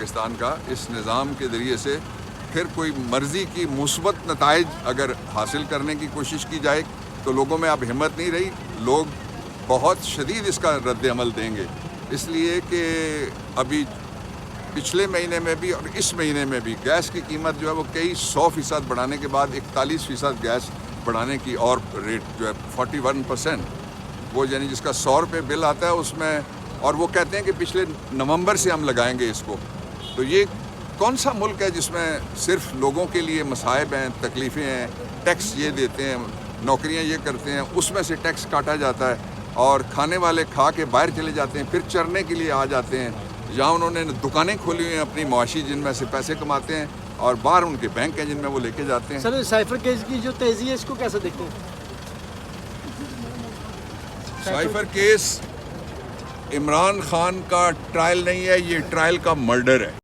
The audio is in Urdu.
پاکستان کا اس نظام کے ذریعے سے پھر کوئی مرضی کی مثبت نتائج اگر حاصل کرنے کی کوشش کی جائے تو لوگوں میں اب ہمت نہیں رہی. لوگ بہت شدید اس کا رد عمل دیں گے، اس لیے کہ ابھی پچھلے مہینے میں بھی اور اس مہینے میں بھی گیس کی قیمت جو ہے وہ کئی 100% بڑھانے کے بعد 41% گیس بڑھانے کی اور ریٹ جو ہے 41%، وہ یعنی جس کا 100 روپے بل آتا ہے اس میں، اور وہ کہتے ہیں کہ پچھلے نومبر سے ہم لگائیں گے اس کو. تو یہ کون سا ملک ہے جس میں صرف لوگوں کے لیے مصائب ہیں، تکلیفیں ہیں، ٹیکس یہ دیتے ہیں، نوکریاں یہ کرتے ہیں، اس میں سے ٹیکس کاٹا جاتا ہے، اور کھانے والے کھا کے باہر چلے جاتے ہیں، پھر چرنے کے لیے آ جاتے ہیں. جہاں انہوں نے دکانیں کھولی ہوئی ہیں اپنی معاشی، جن میں سے پیسے کماتے ہیں، اور باہر ان کے بینک ہیں جن میں وہ لے کے جاتے ہیں. سر سائفر کیس کی جو تیزی ہے اس کو کیسے دیکھتے ہیں؟ سائفر کیس عمران خان کا ٹرائل نہیں ہے، یہ ٹرائل کا مرڈر ہے.